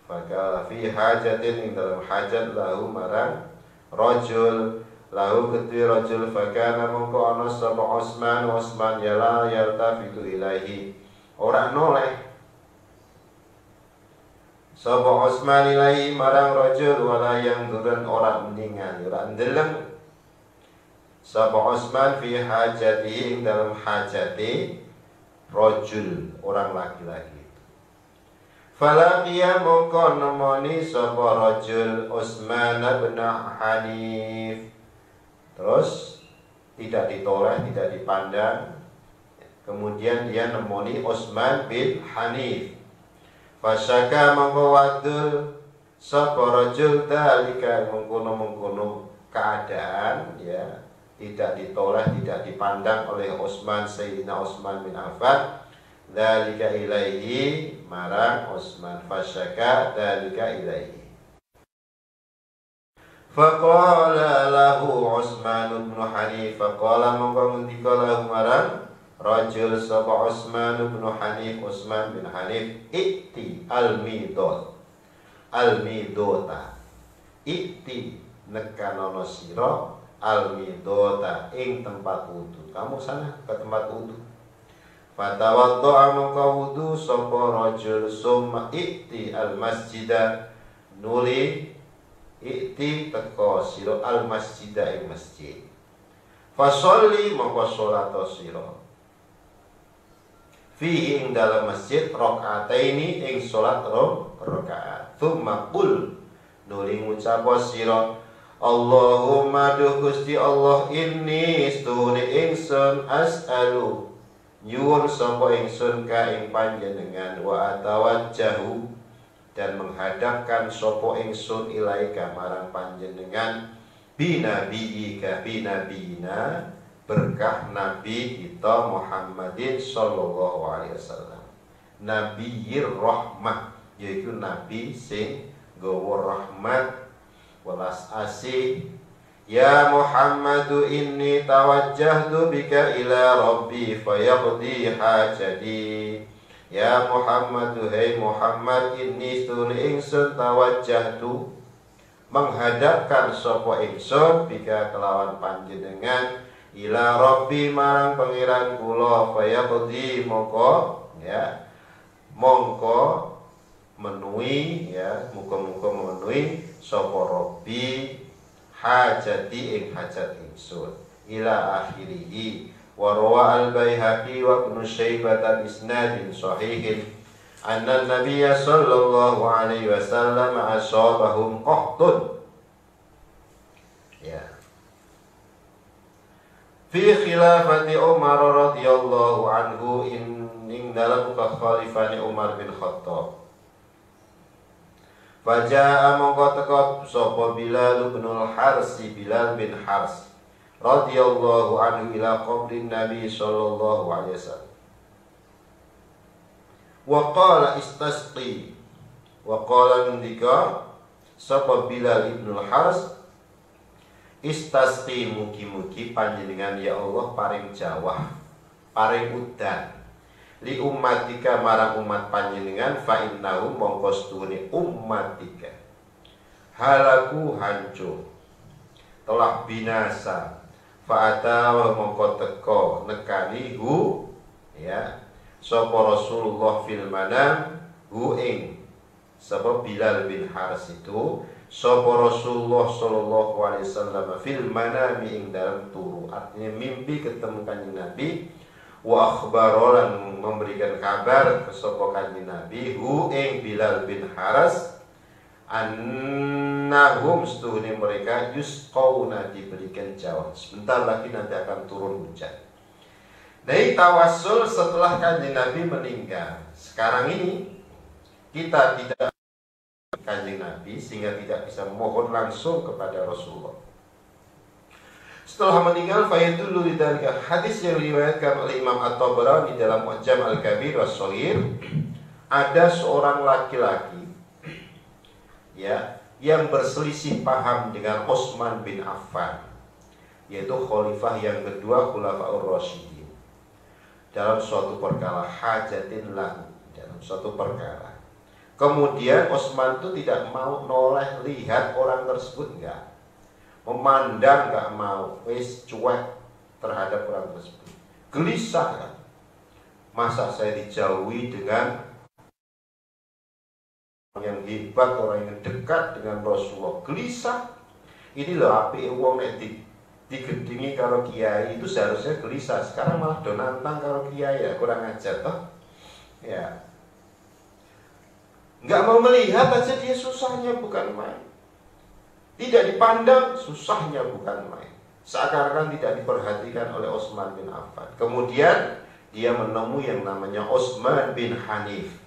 Fakala fi hajatin ing dalam hajat lahu marang rajul lahu kedue rajul fakana mongko ana sapa Utsman yala yaltafitu ilahi, ora noleh sapa Utsman ilahi marang rajul wala yang durun ora mendingan ora ndeleng sapa Utsman fi hajati ing dalam hajati rajul orang laki-laki. Falaqiya mongko nemoni sapa rajul Utsman bin Hanif, terus tidak ditoleh, tidak dipandang. Kemudian dia nemoni Utsman bin Hanif. Fasyaka mongko wadul sapa rajul dalika mengkono-mengkono keadaan ya, tidak ditoleh, tidak dipandang oleh Utsman, Sayyidina Utsman bin Affan. Dalika ilaihi marang Utsman, fasyaka dalika ilaihi. Faqala lahu Utsman bin Hanif, faqala mongko ngendika lahu marang rajul sapa Utsman bin Hanif, Utsman bin Hanif, ikti al-midota, ikti nekanono sira al-midota ing tempat wudu. Kamu sana ke tempat wudu. Fatawaddo'a mongko wudu sapa rajul, summa ikti al-masjida, nuli ikti teko sira al-masjida ing masjid. Fasolli mongko salat sira fihi ing dalam masjid rakaataini ing salat rakaat. Tsumma qul, nuli ngucap sira Allahumma duh Gusti Allah, inni stune ingsun as'alu nyuwun sapa ingsun ka ing panjenengan, wa atawajjahu dan menghadapkan sapa ingsun ilaika marang panjenengan, binabiyika binabiyina berkah Nabi kita Muhammadin sallallahu alaihi wasallam, Nabiyir rahmah, yaitu Nabi sing gawa rahmat welas asih Ya Muhammadu inni tawajjahtu bika ila rabbi fayaqdi hajati. Ya Muhammadu, hai Muhammad, inni stune ingsun tawajjahtu menghadapkan sapa ingsun bika kelawan panjenengan ila rabbi marang pangeran kula fayaqdi mongko menuhi muga-muga menuhi sapa rabbi hajati ing hajat ingsun ila akhirih. Wa rawa al-Baihaqi wa Ibnu Syaibah al-isnadin sahihin anna Nabiy sallallahu alaihi wasallam asabahum qahtun fi khilafati Umar radhiyallahu anhu ing dalam kekhalifane Umar bin Khattab. Faja'a mongko teka sapa Bilal bin al-Hars, Bilal bin Hars radhiyallahu anhu ila qabrin Nabi sallallahu alaihi wasallam. Wa qala istasqi, wa qala ngendika sapa Bilal bin al-Hars, istasqi, mugi-mugi panjenengan ya Allah paring jawah, paring udan li ummatika marang umat panjenengan, fa innahu mongko stune ummatika halaku hancur telah binasa, fa atawa mongko teko nekani hu sapa Rasulullah fil manam hu ing sapa Bilal bin Haris itu sapa Rasulullah sallallahu alaihi wasallam fil manam ing dalam turu, artinya mimpi ketemu kanjeng Nabi. Wa akhbarolan memberikan kabar ke sapa kanjeng Nabi hu ing Bilal bin Haris annahum stuhni mereka yusqauna diberikan jawab, sebentar lagi nanti akan turun hujan. Dari tawassul setelah kanjeng Nabi meninggal. Sekarang ini kita tidak kanjeng Nabi sehingga tidak bisa mohon langsung kepada Rasulullah. Setelah meninggal fayadullu lidzalika, hadis yang diriwayatkan oleh Imam At-Tabarani dalam Mu'jam Al-Kabir was-Shaghir, ada seorang laki-laki yang berselisih paham dengan Utsman bin Affan, yaitu khalifah yang kedua Khulafaur Rasyidin, dalam suatu perkara hajatin lahu, dalam suatu perkara. Kemudian Utsman itu tidak mau noleh lihat orang tersebut, enggak memandang, enggak mau, wis cuek terhadap orang tersebut. Gelisah kan, masa saya dijauhi dengan yang hebat, orang yang dekat dengan Rasulullah. Gelisah. Ini loh api wong nek digedingi karo kiai itu seharusnya gelisah. Sekarang malah do nantang karo kiai, ya kurang ajar toh. Ya. Enggak mau melihat aja dia susahnya bukan main. Tidak dipandang susahnya bukan main. Seakan-akan tidak diperhatikan oleh Utsman bin Affan. Kemudian dia menemui yang namanya Utsman bin Hanif.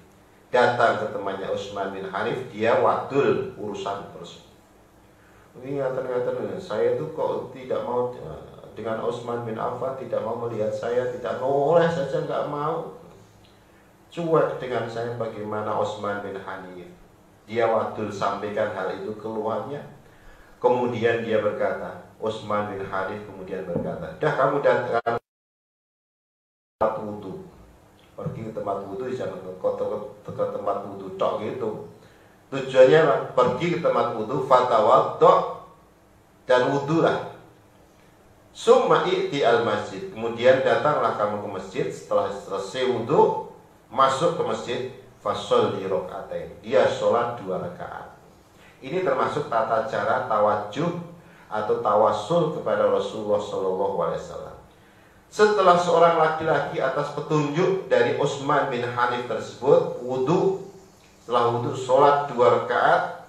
Datang ke temannya Utsman bin Hanif, dia wadul urusan tersebut. Ini ngatakan saya itu kok tidak mau dengan Utsman bin Affan, tidak mau melihat saya, tidak boleh saja nggak mau. Cuek dengan saya bagaimana Utsman bin Hanif. Dia wadul sampaikan hal itu keluarnya. Kemudian dia berkata, Utsman bin Hanif kemudian berkata, dah kamu datang tempat wudu, pergi ke tempat wudu, jangan ke tempat wudu tok gitu. Tujuannya apa? Pergi ke tempat wudu, fatawaddo, dan wudulah. Summa i'ti al masjid, kemudian datanglah kamu ke masjid. Setelah selesai wudu, masuk ke masjid, fasholli rakaatain, dia sholat 2 rakaat. Ini termasuk tata cara tawajuh atau tawassul kepada Rasulullah SAW. Setelah seorang laki-laki atas petunjuk dari Utsman bin Hanif tersebut wudu, setelah wudu sholat 2 rakaat,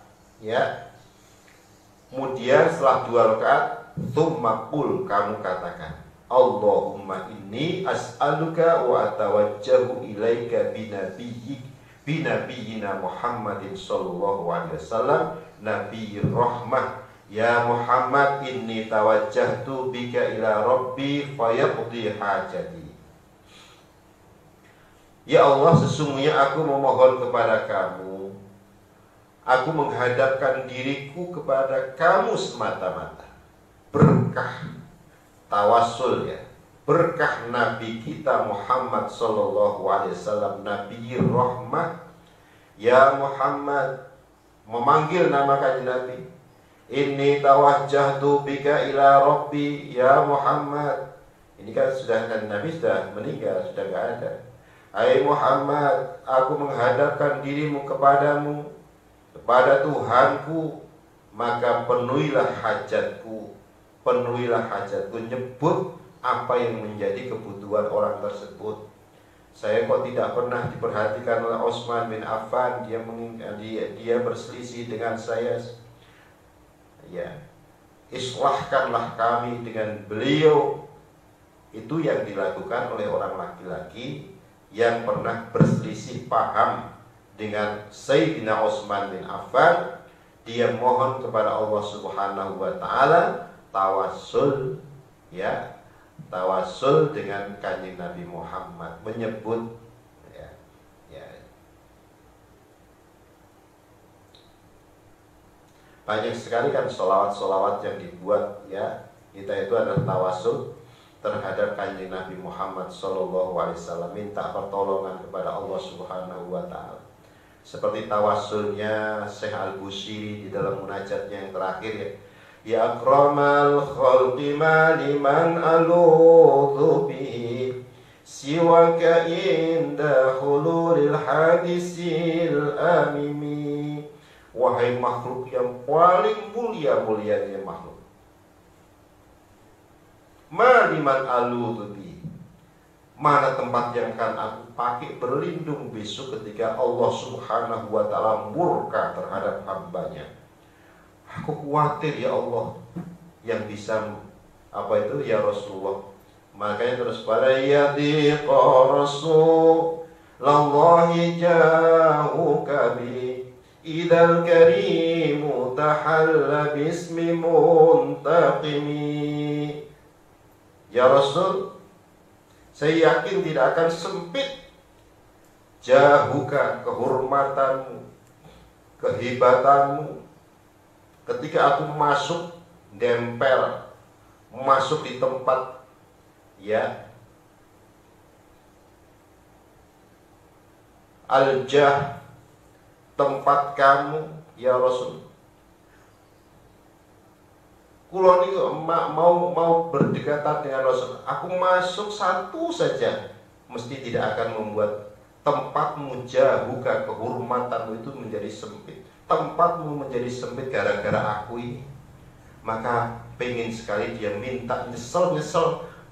kemudian setelah 2 rakaat, tsumma qul, kamu katakan, Allahumma inni as'aluka wa atawajjahu ilaika binabiyyina Muhammadin sallallahu alaihi wasallam nabiyyir rahmah. Ya Muhammad, inni tawajjahtu bika ila rabbi fayaqdi hajati. Ya Allah, sesungguhnya aku memohon kepada kamu, aku menghadapkan diriku kepada kamu semata-mata. berkah tawassul ya, berkah Nabi kita Muhammad sallallahu alaihi wasallam, Nabi rahmah. Ya Muhammad, memanggil nama kanjeng Nabi, inni tawajjahtu bika ila rabbi. Ya Muhammad, ini kan sudah kan Nabi sudah meninggal, sudah enggak ada. Hai Muhammad, aku menghadapkan dirimu kepadamu, kepada Tuhanku, maka penuhilah hajatku, penuhilah hajatku. Nyebut apa yang menjadi kebutuhan orang tersebut. Saya kok tidak pernah diperhatikan oleh Utsman bin Affan, dia berselisih dengan saya. Ya, islahkanlah kami dengan beliau. Itu yang dilakukan oleh orang laki-laki yang pernah berselisih paham dengan Sayyidina Utsman bin Affan. Dia mohon kepada Allah Subhanahu wa taala tawassul, ya, tawassul dengan kanjeng Nabi Muhammad, menyebut ya, ya. Banyak sekali kan sholawat-sholawat yang dibuat ya, kita itu adalah tawassul terhadap kanjeng Nabi Muhammad sallallahu alaihi wasallam, minta pertolongan kepada Allah Subhanahu wa taala. Seperti tawassulnya Syekh Al-Busiri di dalam munajatnya yang terakhir ya. Ya akramal khalqi ma liman aludhu bihi siwaka inda hululil hadisil amimi. Wahai makhluk yang paling mulia-mulianya makhluk, ma liman aludhu bihi, mana tempat yang akan aku pakai berlindung besok ketika Allah Subhanahu wa ta'ala murka terhadap hambanya. Aku khawatir ya Allah, yang bisa apa itu ya Rasulullah. Makanya terus pada yadiqa Rasulullahi jahuka bi idal karimu tahalla bismi muntaqimi. Ya Rasul, saya yakin tidak akan sempit jahuka, kehormatanmu, kehebatanmu, ketika aku masuk dempel, masuk di tempat ya al-jah, tempat kamu ya Rasul. Kulo ini mau berdekatan dengan Rasul, aku masuk satu saja mesti tidak akan membuat tempatmu jahuka, kehormatanmu itu menjadi sempit. Tempatmu menjadi sempit gara-gara aku ini. Maka pengen sekali dia minta nyesel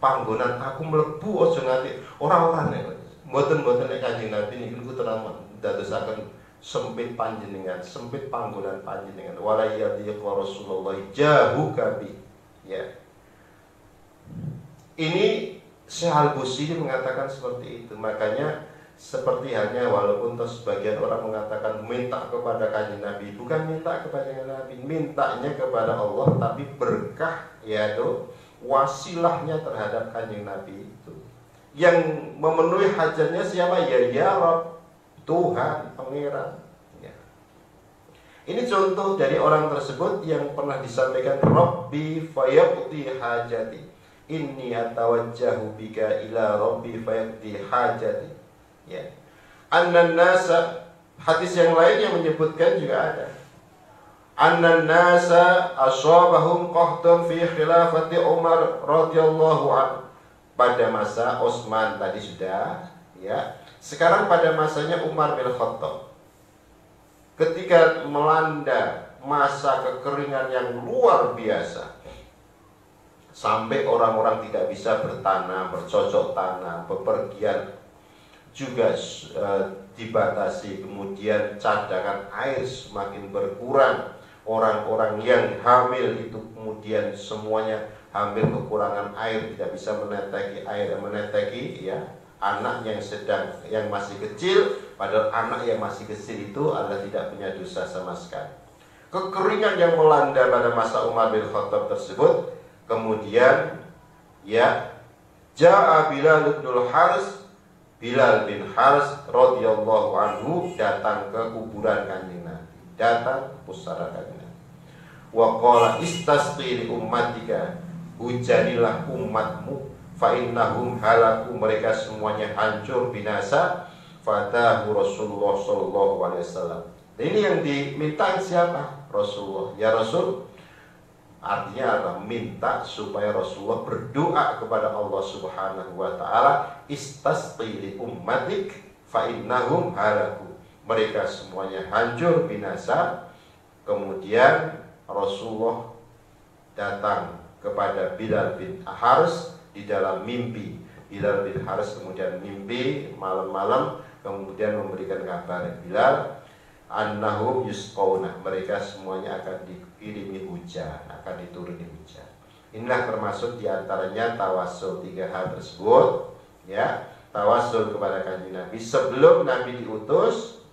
panggonan aku mlebu ojo nganti orang-orang mboten nek Kanjeng Nabi niku terang dadosaken sempit panjenengan, sempit panggonan panjenengan. Wala yadiqa Rasulullah jahuka bi. Ya. Ini Syekh Al-Busiri mengatakan seperti itu. Makanya seperti halnya walaupun sebagian orang mengatakan minta kepada kanjeng Nabi, bukan minta kepada Nabi, mintanya kepada Allah, tapi berkah yaitu wasilahnya terhadap kanjeng Nabi itu. Yang memenuhi hajatnya siapa? Ya Rabb, Tuhan, Pangeran. Ya. Ini contoh dari orang tersebut yang pernah disampaikan, Rabbi fayaqdi hajati, inni atawajjahu bika ila Rabbi fayaqdi hajati. Ya. Annan nasa, hadis yang lain yang menyebutkan juga ada. Annan nasa ashabahum qahtun fi khilafati Umar radhiyallahu anhu. Pada masa Utsman tadi sudah, ya. Sekarang pada masanya Umar bin Khattab. Ketika melanda masa kekeringan yang luar biasa, sampai orang-orang tidak bisa bertanam, bercocok tanam, bepergian juga dibatasi, kemudian cadangan air semakin berkurang, orang-orang yang hamil itu kemudian semuanya hampir kekurangan air, tidak bisa meneteki air, meneteki ya anak yang masih kecil, padahal anak yang masih kecil itu adalah tidak punya dosa sama sekali. Kekeringan yang melanda pada masa Umar bin Khattab tersebut, kemudian ya Ja'a Bilal bin Haris radhiyallahu anhu datang ke kuburan kanjeng Nabi, datang ke pusara kanjeng Nabi. wa qala istasqi li ummatika, hujanilah umatmu, fa innahum halaku, mereka semuanya hancur binasa. Fatahu Rasulullah sallallahu alaihi wasallam. Ini yang diminta siapa? Rasulullah. Ya Rasul, artinya adalah minta supaya Rasulullah berdoa kepada Allah Subhanahu wa taala, istasqi li ummatik fa innahum halaku, mereka semuanya hancur binasa. Kemudian Rasulullah datang kepada Bilal bin Haris di dalam mimpi. Bilal bin Haris kemudian mimpi malam-malam, kemudian memberikan kabar Bilal, annahum yusqawna, mereka semuanya akan dikirimi hujan, akan dituruni hujan. Inilah termasuk diantaranya tawassul, 3 hal tersebut, ya. Tawassul kepada kanjeng Nabi sebelum Nabi diutus,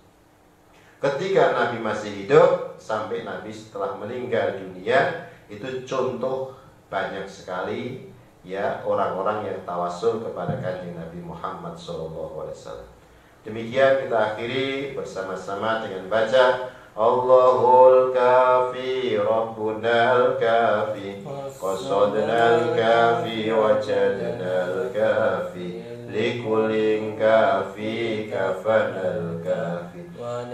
ketika Nabi masih hidup, sampai Nabi setelah meninggal dunia. Itu contoh banyak sekali, ya, orang-orang yang tawassul kepada kanjeng Nabi Muhammad SAW. Demikian kita akhiri bersama-sama dengan baca Allahul kafi Rabbunal kafi qasadnal kafi wajadnal kafi likulin kafi kafanal kafi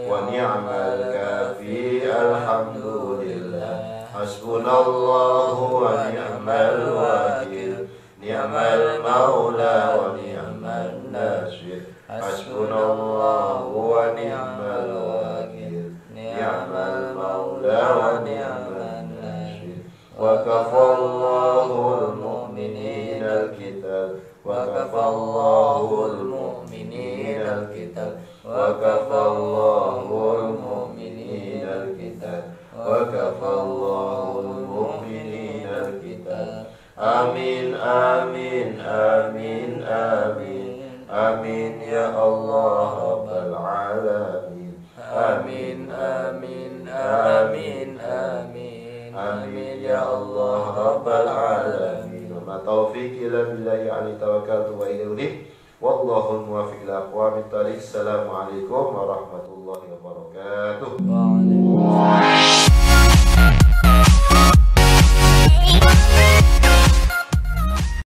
wa ni'mal kafi alhamdulillah hasbunallahu wa ni'mal wakil ni'mal maula wa ni'mal nasir hasbunallahu wa ni'mal wakil ni'mal maula wa ni'mal nasir wa kafallahu al-mu'minina al-kitab wa kafallahu al-mu'minina al-kitab wa kafallahu al-mu'minina al-kitab wa kafallahu al-mu'minina al-kitab. Amin amin amin amin amin ya Allah rabbal alamin. Amin amin amin amin amin ya Allah rabbal alamin. Wa ma taufiqi illa billahi alaihi tawakkaltu wa ilaihi unib. Wallahu muwaffiq ila aqwamit thariq. Assalamualaikum warahmatullahi wabarakatuh.